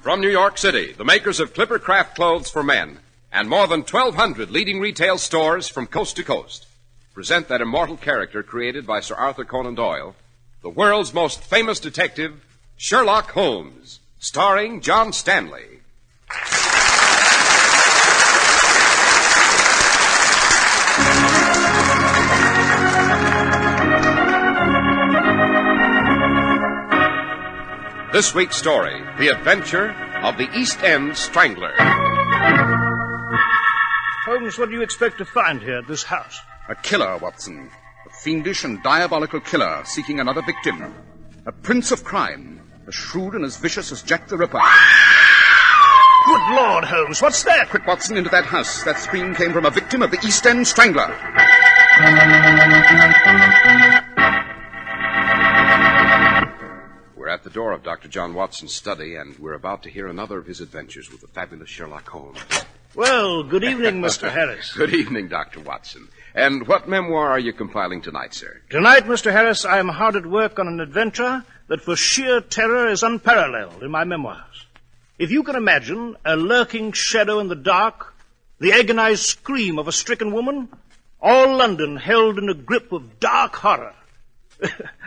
From New York City, the makers of Clipper Craft clothes for men and more than 1,200 leading retail stores from coast to coast present that immortal character created by Sir Arthur Conan Doyle, the world's most famous detective, Sherlock Holmes, starring John Stanley. This week's story, The Adventure of the East End Strangler. Holmes, what do you expect to find here at this house? A killer, Watson. A fiendish and diabolical killer seeking another victim. A prince of crime. As shrewd and as vicious as Jack the Ripper. Good Lord, Holmes, what's that? Quick, Watson, into that house. That scream came from a victim of the East End Strangler. We're at the door of Dr. John Watson's study, and we're about to hear another of his adventures with the fabulous Sherlock Holmes. Well, good evening, Mr. Harris. Good evening, Dr. Watson. And what memoir are you compiling tonight, sir? Tonight, Mr. Harris, I am hard at work on an adventure that for sheer terror is unparalleled in my memoirs. If you can imagine a lurking shadow in the dark, the agonized scream of a stricken woman, all London held in a grip of dark horror.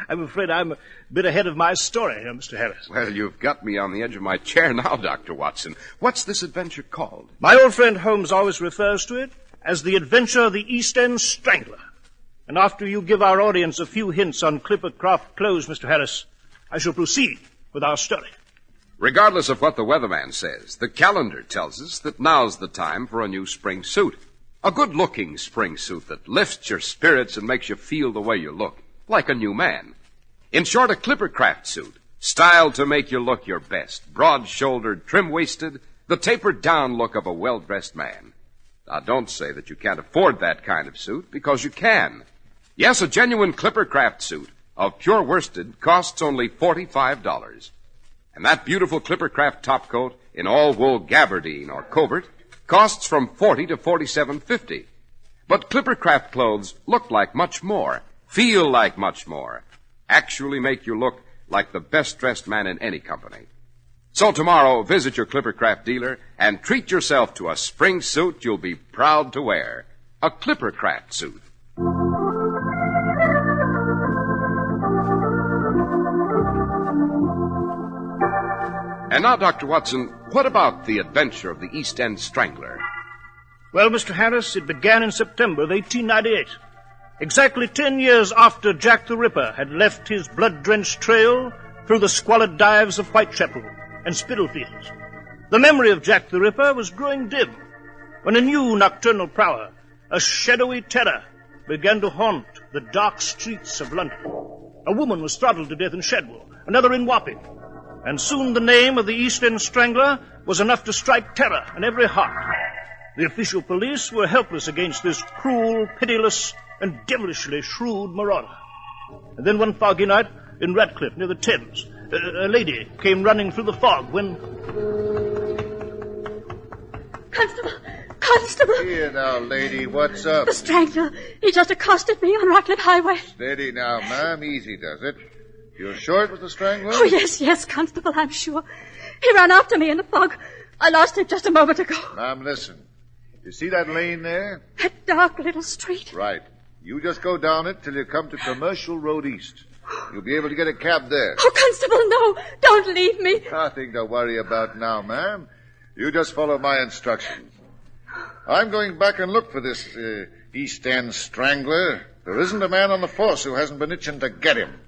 I'm afraid I'm a bit ahead of my story here, Mr. Harris. Well, you've got me on the edge of my chair now, Dr. Watson. What's this adventure called? My old friend Holmes always refers to it as the adventure of the East End Strangler. And after you give our audience a few hints on Clipper Craft clothes, Mr. Harris, I shall proceed with our story. Regardless of what the weatherman says, the calendar tells us that now's the time for a new spring suit. A good-looking spring suit that lifts your spirits and makes you feel the way you look, like a new man. In short, a Clipper Craft suit, styled to make you look your best, broad-shouldered, trim-waisted, the tapered-down look of a well-dressed man. Now, don't say that you can't afford that kind of suit, because you can. Yes, a genuine Clipper Craft suit of pure worsted costs only $45. And that beautiful Clipper Craft topcoat in all-wool gabardine or covert costs from $40 to $47.50. But Clipper Craft clothes look like much more, feel like much more, actually make you look like the best-dressed man in any company. So tomorrow, visit your Clipper Craft dealer and treat yourself to a spring suit you'll be proud to wear. A Clipper Craft suit. And now, Dr. Watson, what about the adventure of the East End Strangler? Well, Mr. Harris, it began in September of 1898. Exactly 10 years after Jack the Ripper had left his blood-drenched trail through the squalid dives of Whitechapel and Spitalfields. The memory of Jack the Ripper was growing dim when a new nocturnal prowler, a shadowy terror, began to haunt the dark streets of London. A woman was throttled to death in Shadwell, another in Wapping, and soon the name of the East End Strangler was enough to strike terror in every heart. The official police were helpless against this cruel, pitiless, and devilishly shrewd marauder. And then one foggy night in Radcliffe, near the Thames, a lady came running through the fog when... Constable! Here now, lady, what's up? The Strangler. He just accosted me on Radcliffe Highway. Steady now, ma'am. Easy does it. You're sure it was the Strangler? Oh, yes, Constable, I'm sure. He ran after me in the fog. I lost him just a moment ago. Ma'am, listen. You see that lane there? That dark little street. Right. You just go down it till you come to Commercial Road East. You'll be able to get a cab there. Oh, Constable, no. Don't leave me. Nothing to worry about now, ma'am. You just follow my instructions. I'm going back and look for this East End Strangler. There isn't a man on the force who hasn't been itching to get him.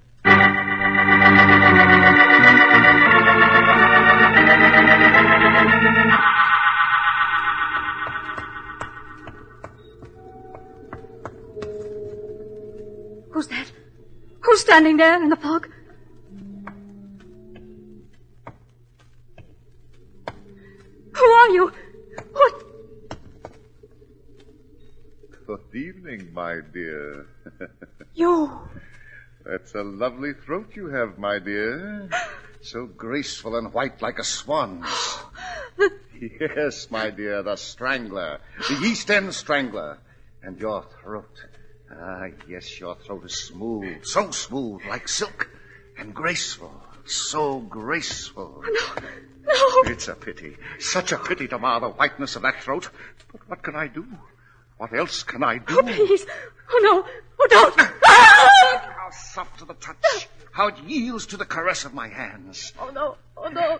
Who's that? Who's standing there in the fog? Who are you? What? Good evening, my dear. You. That's a lovely throat you have, my dear. So graceful and white like a swan's. Yes, my dear, the Strangler. The East End Strangler. And your throat. Ah, yes, your throat is smooth. So smooth, like silk. And graceful. So graceful. No. It's a pity. Such a pity to mar the whiteness of that throat. But what can I do? What else can I do? Oh, please. Oh, no. Oh, don't. How soft to the touch. How it yields to the caress of my hands. Oh, no. Oh, no.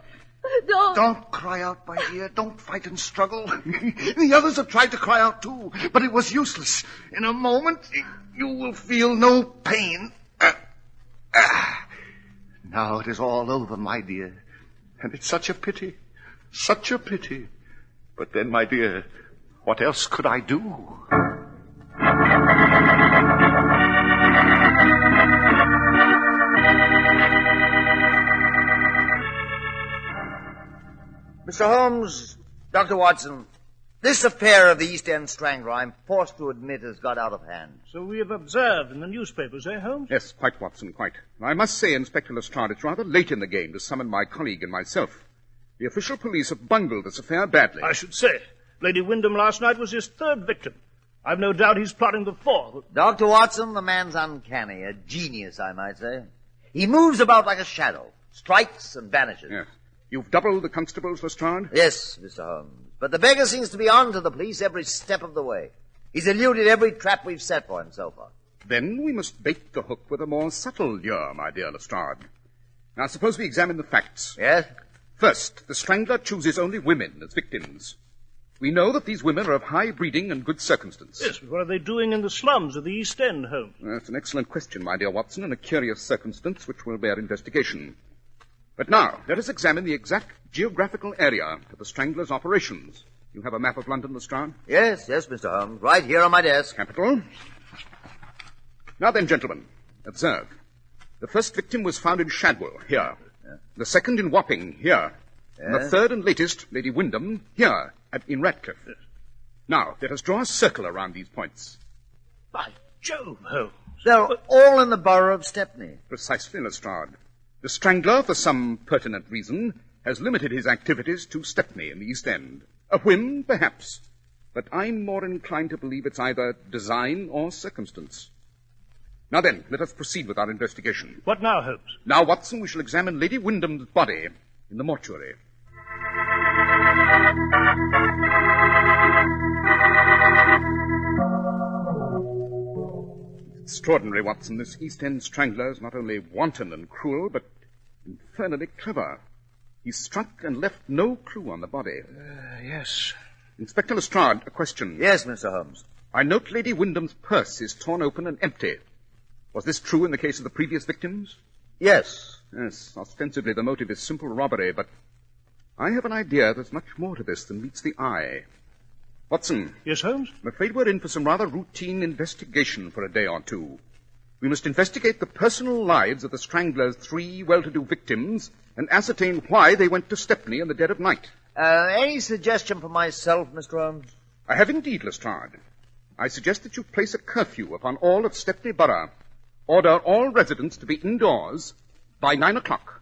Don't. Don't cry out, my dear. Don't fight and struggle. The others have tried to cry out, too. But it was useless. In a moment, you will feel no pain. Now it is all over, my dear. And it's such a pity. Such a pity. But then, my dear, what else could I do? Mr. Holmes, Dr. Watson, this affair of the East End Strangler, I'm forced to admit, has got out of hand. So we have observed in the newspapers, eh, Holmes? Yes, quite, Watson, quite. I must say, Inspector Lestrade, it's rather late in the game to summon my colleague and myself. The official police have bungled this affair badly. I should say. Lady Wyndham last night was his third victim. I've no doubt he's plotting the fourth. Dr. Watson, the man's uncanny, a genius, I might say. He moves about like a shadow, strikes and vanishes. Yes. You've doubled the constables, Lestrade? Yes, Mr. Holmes. But the beggar seems to be on to the police every step of the way. He's eluded every trap we've set for him so far. Then we must bait the hook with a more subtle lure, my dear Lestrade. Now, suppose we examine the facts. Yes? First, the Strangler chooses only women as victims. We know that these women are of high breeding and good circumstance. Yes, but what are they doing in the slums of the East End, Holmes? That's an excellent question, my dear Watson, and a curious circumstance which will bear investigation. But now, let us examine the exact geographical area of the Strangler's operations. You have a map of London, Lestrade? Yes, Mr. Holmes. Right here on my desk. Capital. Now then, gentlemen, observe. The first victim was found in Shadwell, here. Yeah. The second in Wapping, here. Yeah. And the third and latest, Lady Wyndham, here, in Ratcliffe. Yes. Now, let us draw a circle around these points. By Jove, Holmes. They're all in the borough of Stepney. Precisely, Lestrade. The Strangler, for some pertinent reason, has limited his activities to Stepney in the East End. A whim, perhaps, but I'm more inclined to believe it's either design or circumstance. Now then, let us proceed with our investigation. What now, Holmes? Now, Watson, we shall examine Lady Wyndham's body in the mortuary. Extraordinary, Watson. This East End Strangler is not only wanton and cruel, but infernally clever. He struck and left no clue on the body. Yes. Inspector Lestrade, a question. Yes, Mr. Holmes. I note Lady Wyndham's purse is torn open and empty. Was this true in the case of the previous victims? Yes. Yes, ostensibly the motive is simple robbery, but I have an idea there's much more to this than meets the eye. Watson. Yes, Holmes? I'm afraid we're in for some rather routine investigation for a day or two. We must investigate the personal lives of the Strangler's 3 well-to-do victims and ascertain why they went to Stepney in the dead of night. Any suggestion for myself, Mr. Holmes? I have indeed, Lestrade. I suggest that you place a curfew upon all of Stepney Borough. Order all residents to be indoors by 9 o'clock.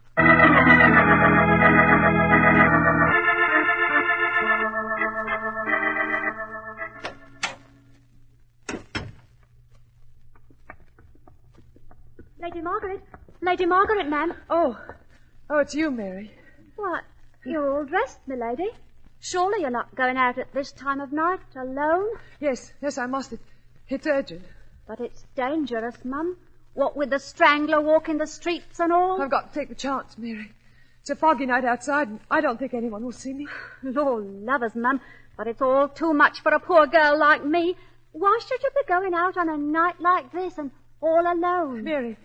Lady Margaret, ma'am. Oh, it's you, Mary. What? You're all dressed, milady. Surely you're not going out at this time of night alone? Yes, I must. It's urgent. But it's dangerous, Mum. What with the Strangler walking the streets and all? I've got to take the chance, Mary. It's a foggy night outside, and I don't think anyone will see me. Lord love us, Mum, but it's all too much for a poor girl like me. Why should you be going out on a night like this and all alone? Mary,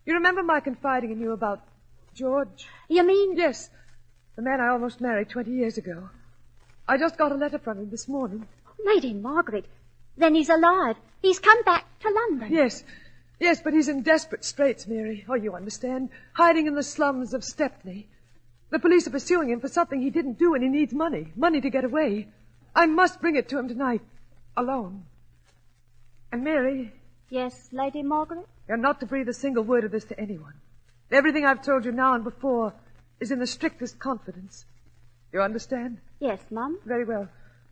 you remember my confiding in you about George? You mean... Yes, the man I almost married 20 years ago. I just got a letter from him this morning. Lady Margaret, then he's alive. He's come back to London. Yes, but he's in desperate straits, Mary. Oh, you understand. Hiding in the slums of Stepney. The police are pursuing him for something he didn't do, and he needs money. Money to get away. I must bring it to him tonight. Alone. And Mary... Yes, Lady Margaret? You're not to breathe a single word of this to anyone. Everything I've told you now and before is in the strictest confidence. You understand? Yes, Mum. Very well.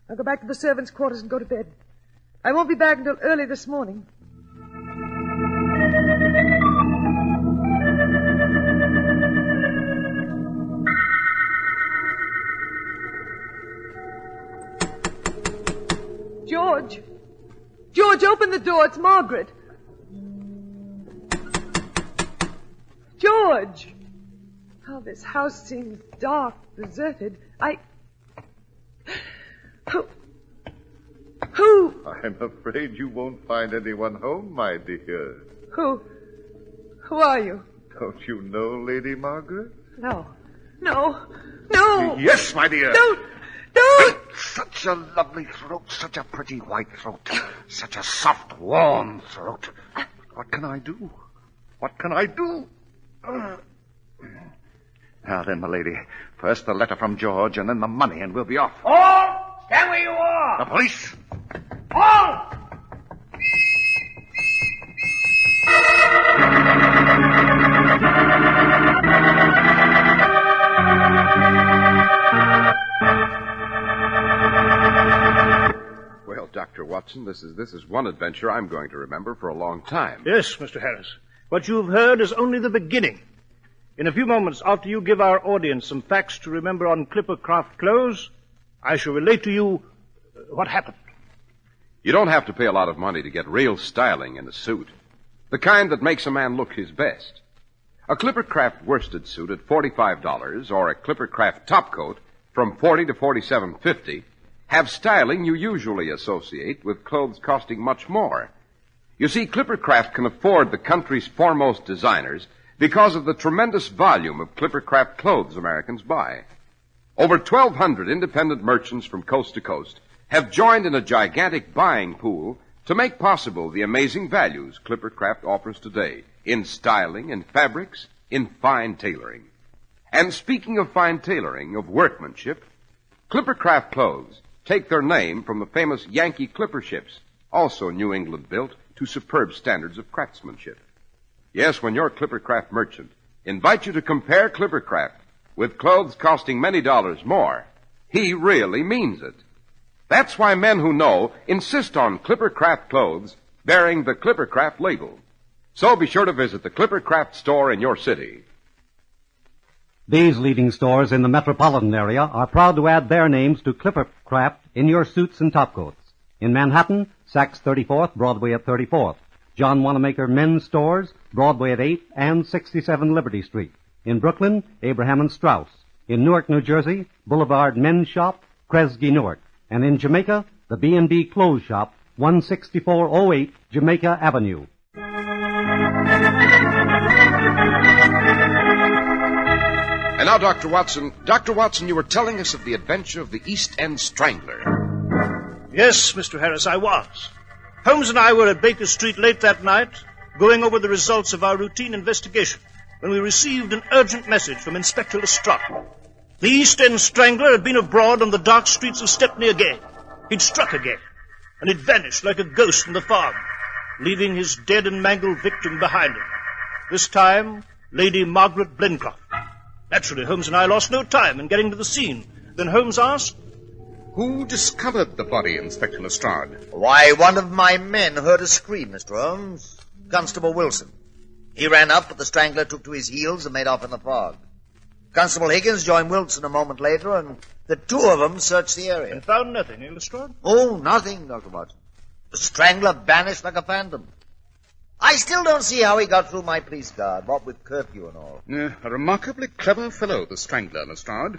I'll go back to the servants' quarters and go to bed. I won't be back until early this morning. door. It's Margaret. George! Oh, this house seems dark, deserted. Who? I'm afraid you won't find anyone home, my dear. Who are you? Don't you know Lady Margaret? No. No. Yes, my dear. Don't. Such a lovely throat, such a pretty white throat, such a soft, warm throat. What can I do? Now then, my lady, first the letter from George and then the money, and we'll be off. All! Stand where you are! The police! All! Well, Dr. Watson, this is one adventure I'm going to remember for a long time. Yes, Mr. Harris. What you've heard is only the beginning. In a few moments, after you give our audience some facts to remember on Clippercraft clothes, I shall relate to you what happened. You don't have to pay a lot of money to get real styling in a suit. The kind that makes a man look his best. A Clippercraft worsted suit at $45 or a Clippercraft topcoat from $40 to $47.50 have styling you usually associate with clothes costing much more. You see, Clippercraft can afford the country's foremost designers because of the tremendous volume of Clippercraft clothes Americans buy. Over 1,200 independent merchants from coast to coast have joined in a gigantic buying pool to make possible the amazing values Clippercraft offers today in styling, in fabrics, in fine tailoring. And speaking of fine tailoring, of workmanship, Clippercraft clothes take their name from the famous Yankee clipper ships, also New England built to superb standards of craftsmanship. Yes, when your Clippercraft merchant invites you to compare Clippercraft with clothes costing many dollars more, he really means it. That's why men who know insist on Clippercraft clothes bearing the Clippercraft label. So be sure to visit the Clippercraft store in your city. These leading stores in the metropolitan area are proud to add their names to Clippercraft in your suits and topcoats. In Manhattan, Saks 34th, Broadway at 34th. John Wanamaker Men's Stores, Broadway at 8th and 67 Liberty Street. In Brooklyn, Abraham and Strauss. In Newark, New Jersey, Boulevard Men's Shop, Kresge Newark. And in Jamaica, the B&B Clothes Shop, 16408 Jamaica Avenue. And now, Dr. Watson, you were telling us of the adventure of the East End Strangler. Yes, Mr. Harris, I was. Holmes and I were at Baker Street late that night, going over the results of our routine investigation, when we received an urgent message from Inspector Lestrade. The East End Strangler had been abroad on the dark streets of Stepney again. He'd struck again, and he'd vanished like a ghost in the fog, leaving his dead and mangled victim behind him. This time, Lady Margaret Blencroft. Naturally, Holmes and I lost no time in getting to the scene. Then Holmes asked, "Who discovered the body, Inspector Lestrade?" Why, one of my men heard a scream, Mr. Holmes. Constable Wilson. He ran up, but the Strangler took to his heels and made off in the fog. Constable Higgins joined Wilson a moment later, and the two of them searched the area. And found nothing, eh, Lestrade? Oh, nothing, Dr. Watson. The Strangler vanished like a phantom. I still don't see how he got through my police guard, what with curfew and all. A remarkably clever fellow, the Strangler, Lestrade.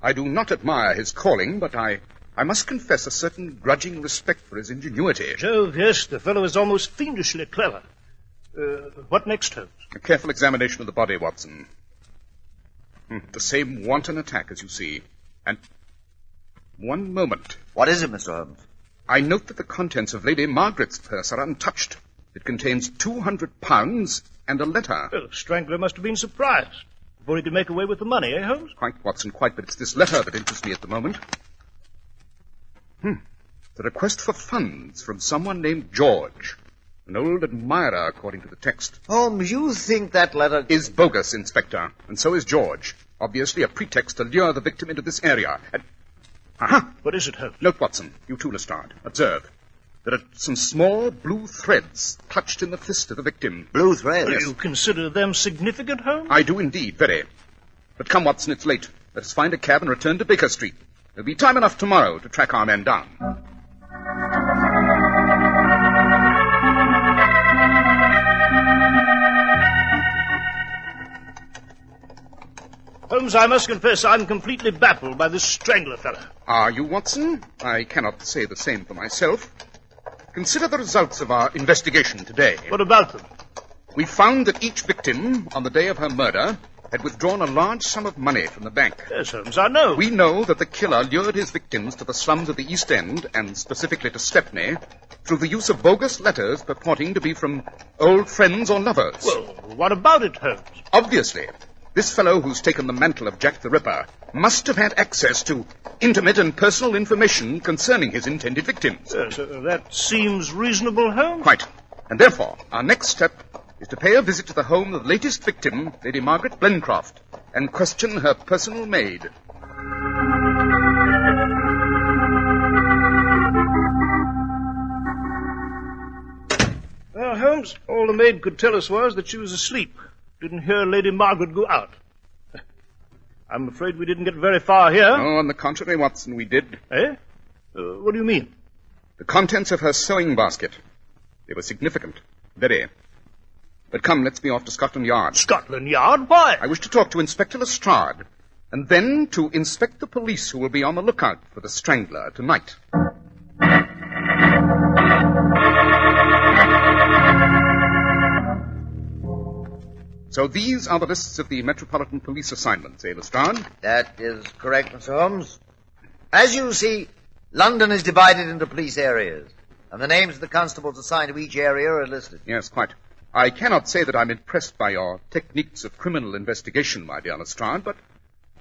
I do not admire his calling, but I must confess a certain grudging respect for his ingenuity. Jove, yes, the fellow is almost fiendishly clever. What next, Holmes? A careful examination of the body, Watson. The same wanton attack, as you see. And one moment. What is it, Mr. Holmes? I note that the contents of Lady Margaret's purse are untouched. It contains £200 and a letter. Well, the Strangler must have been surprised before he could make away with the money, eh, Holmes? Quite, Watson, quite, but it's this letter that interests me at the moment. The request for funds from someone named George. An old admirer, according to the text. Holmes, you think that letter is bogus, Inspector, and so is George. Obviously a pretext to lure the victim into this area. Aha! What is it, Holmes? Note, Watson, you too, Lestrade. Observe. There are some small blue threads clutched in the fist of the victim. Blue threads? Do you consider them significant, Holmes? I do indeed, very. But come, Watson, it's late. Let us find a cab and return to Baker Street. There'll be time enough tomorrow to track our men down. Holmes, I must confess I'm completely baffled by this Strangler fellow. Are you, Watson? I cannot say the same for myself. Consider the results of our investigation today. What about them? We found that each victim, on the day of her murder, had withdrawn a large sum of money from the bank. Yes, Holmes, I know. We know that the killer lured his victims to the slums of the East End, and specifically to Stepney, through the use of bogus letters purporting to be from old friends or lovers. Well, what about it, Holmes? Obviously, this fellow who's taken the mantle of Jack the Ripper must have had access to intimate and personal information concerning his intended victims. Yes, that seems reasonable, Holmes. Quite. And therefore, our next step is to pay a visit to the home of the latest victim, Lady Margaret Blencroft, and question her personal maid. Well, Holmes, all the maid could tell us was that she was asleep. Didn't hear Lady Margaret go out. I'm afraid we didn't get very far here. Oh, on the contrary, Watson, we did. Eh? What do you mean? The contents of her sewing basket. They were significant. Very. But come, let's be off to Scotland Yard. Scotland Yard? Why? I wish to talk to Inspector Lestrade, and then to inspect the police who will be on the lookout for the Strangler tonight. So these are the lists of the Metropolitan Police assignments, eh, Lestrade? That is correct, Mr. Holmes. As you see, London is divided into police areas, and the names of the constables assigned to each area are listed. Yes, quite. I cannot say that I'm impressed by your techniques of criminal investigation, my dear Lestrade, but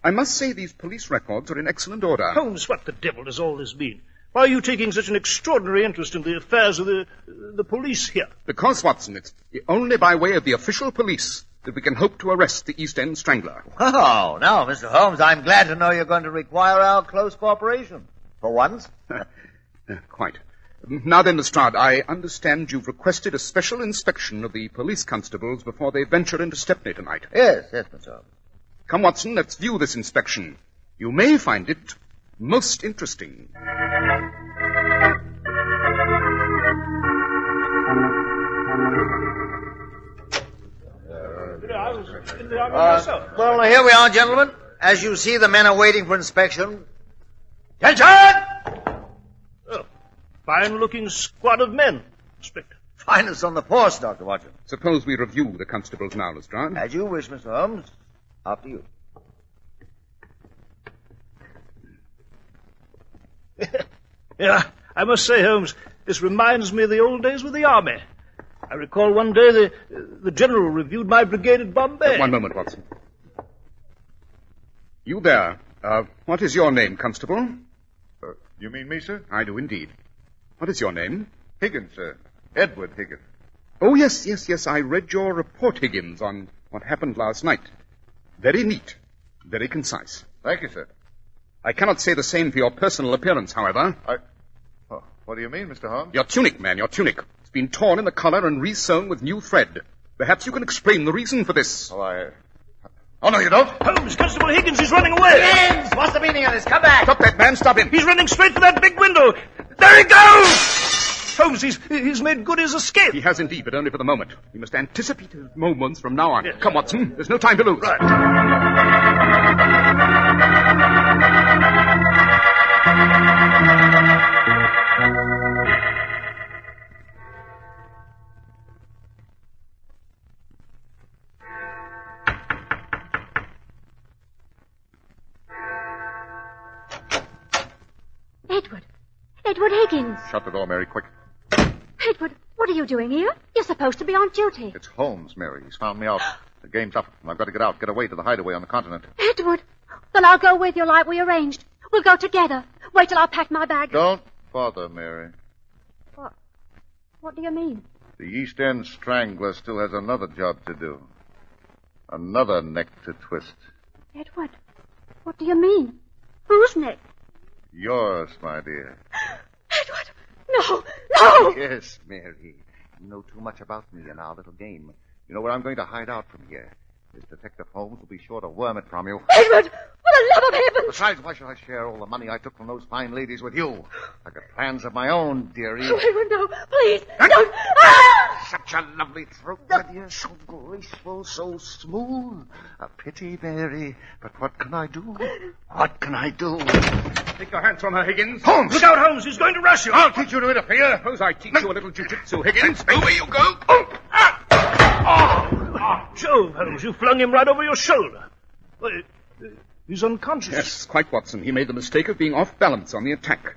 I must say these police records are in excellent order. Holmes, what the devil does all this mean? Why are you taking such an extraordinary interest in the affairs of the police here? Because, Watson, it's only by way of the official police that we can hope to arrest the East End Strangler. Oh, now, Mr. Holmes, I'm glad to know you're going to require our close cooperation. For once. Quite. Now then, Lestrade, I understand you've requested a special inspection of the police constables before they venture into Stepney tonight. Yes, Mr. Holmes. Come, Watson, let's view this inspection. You may find it most interesting. Well, here we are, gentlemen. As you see, the men are waiting for inspection. Attention! Oh, fine-looking squad of men, Inspector. Finest on the force, Dr. Watson. Suppose we review the constables now, Lestrade. As you wish, Mr. Holmes. After you. Yeah, I must say, Holmes, this reminds me of the old days with the Army. I recall one day the General reviewed my brigade at Bombay. One moment, Watson. You there. What is your name, Constable? You mean me, sir? I do indeed. What is your name? Higgins, sir. Edward Higgins. Oh, yes. I read your report, Higgins, on what happened last night. Very neat. Very concise. Thank you, sir. I cannot say the same for your personal appearance, however. Oh, what do you mean, Mr. Holmes? Your tunic, man, your tunic. It's been torn in the collar and re-sewn with new thread. Perhaps you can explain the reason for this. Oh, no, you don't. Holmes, Constable Higgins is running away. Higgins! What's the meaning of this? Come back! Stop that man, stop him. He's running straight for that big window. There he goes! Holmes, he's made good his escape. He has indeed, but only for the moment. We must anticipate his moments from now on. Yes. Come, Watson. There's no time to lose. Right. Edward Higgins. Shut the door, Mary, quick. Edward, what are you doing here? You're supposed to be on duty. It's Holmes, Mary. He's found me out. The game's up, and I've got to get out, get away to the hideaway on the continent. Edward, then I'll go with you like we arranged. We'll go together. Wait till I pack my bag. Don't bother, Mary. What do you mean? The East End Strangler still has another job to do. Another neck to twist. Edward, what do you mean? Whose neck? Yours, my dear. Edward, no! Yes, Mary. You know too much about me and our little game. You know where I'm going to hide out from here. This Detective Holmes will be sure to worm it from you. Edward, for the love of heaven! Besides, why should I share all the money I took from those fine ladies with you? I've got plans of my own, dearie. Oh, Edward, no, please, don't! Ah! such a lovely throat, my dear. So graceful, so smooth. A pity, Mary. But what can I do? What can I do? Take your hands from her, Higgins. Holmes! Look out, Holmes! He's going to rush you! I'll teach you to interfere. Suppose I teach you a little jiu-jitsu, Higgins. Away you go. Jove, Holmes, you flung him right over your shoulder. Well, he's unconscious. Yes, quite, Watson. He made the mistake of being off balance on the attack.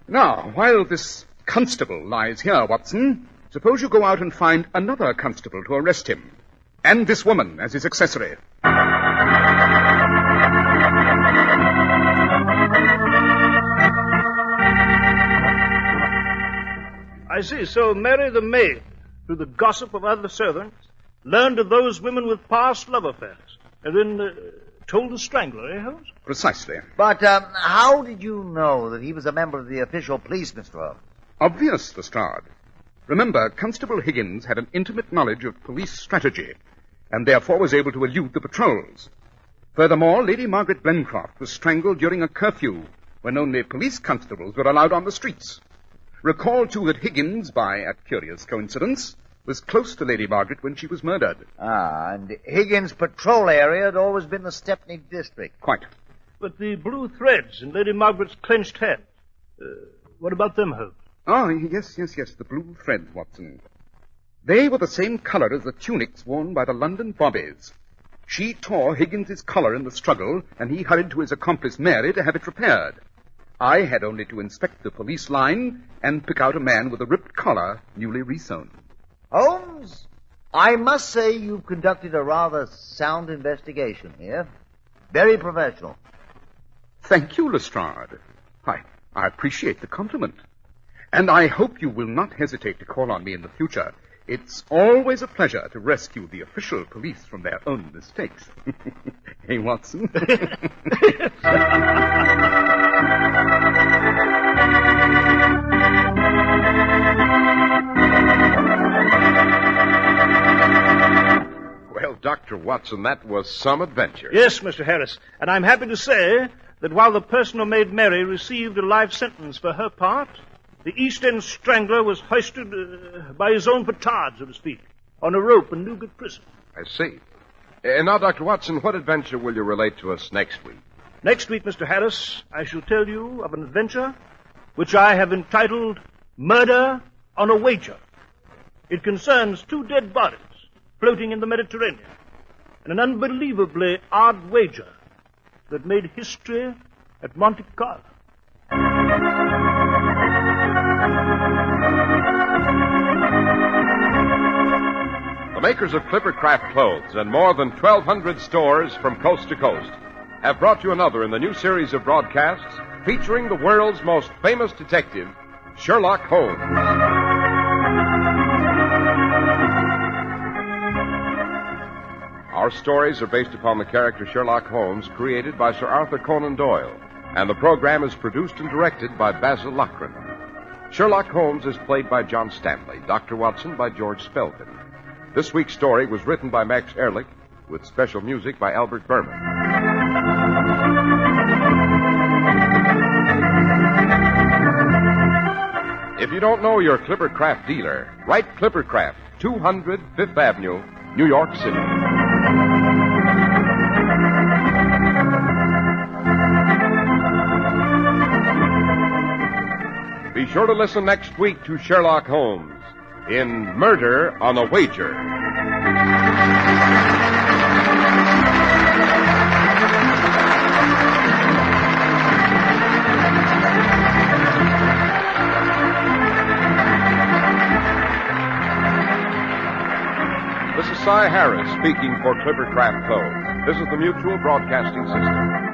Now, while this constable lies here, Watson, suppose you go out and find another constable to arrest him. And this woman as his accessory. I see. So Mary the maid, through the gossip of other servants, learned of those women with past love affairs, and then told the Strangler, eh, Holmes? Precisely. But how did you know that he was a member of the official police, Mr. Holmes? Obvious, Lestrade. Remember, Constable Higgins had an intimate knowledge of police strategy, and therefore was able to elude the patrols. Furthermore, Lady Margaret Blencroft was strangled during a curfew, when only police constables were allowed on the streets. Recall, too, that Higgins, by a curious coincidence, was close to Lady Margaret when she was murdered. Ah, and Higgins' patrol area had always been the Stepney district. Quite. But the blue threads in Lady Margaret's clenched hand, what about them, Holmes? Oh, yes, the blue threads, Watson. They were the same color as the tunics worn by the London bobbies. She tore Higgins's collar in the struggle, and he hurried to his accomplice Mary to have it repaired. I had only to inspect the police line and pick out a man with a ripped collar newly resewn. Holmes, I must say you've conducted a rather sound investigation here. Very professional. Thank you, Lestrade. I appreciate the compliment. And I hope you will not hesitate to call on me in the future. It's always a pleasure to rescue the official police from their own mistakes. Hey, Watson? Well, Dr. Watson, that was some adventure. Yes, Mr. Harris, and I'm happy to say that while the person who made Mary received a life sentence for her part, the East End Strangler was hoisted by his own petard, so to speak, on a rope in Newgate Prison. I see. Now, Dr. Watson, what adventure will you relate to us next week? Next week, Mr. Harris, I shall tell you of an adventure which I have entitled Murder on a Wager. It concerns two dead bodies floating in the Mediterranean, and an unbelievably odd wager that made history at Monte Carlo. The makers of Clippercraft clothes and more than 1,200 stores from coast to coast have brought you another in the new series of broadcasts featuring the world's most famous detective, Sherlock Holmes. Our stories are based upon the character Sherlock Holmes, created by Sir Arthur Conan Doyle, and the program is produced and directed by Basil Lochran. Sherlock Holmes is played by John Stanley, Dr. Watson by George Spelkin. This week's story was written by Max Ehrlich, with special music by Albert Berman. If you don't know your Clippercraft dealer, write Clippercraft, 200 Fifth Avenue, New York City. Be sure to listen next week to Sherlock Holmes in Murder on a Wager. This is Cy Harris speaking for Clippercraft Clothes. This is the Mutual Broadcasting System.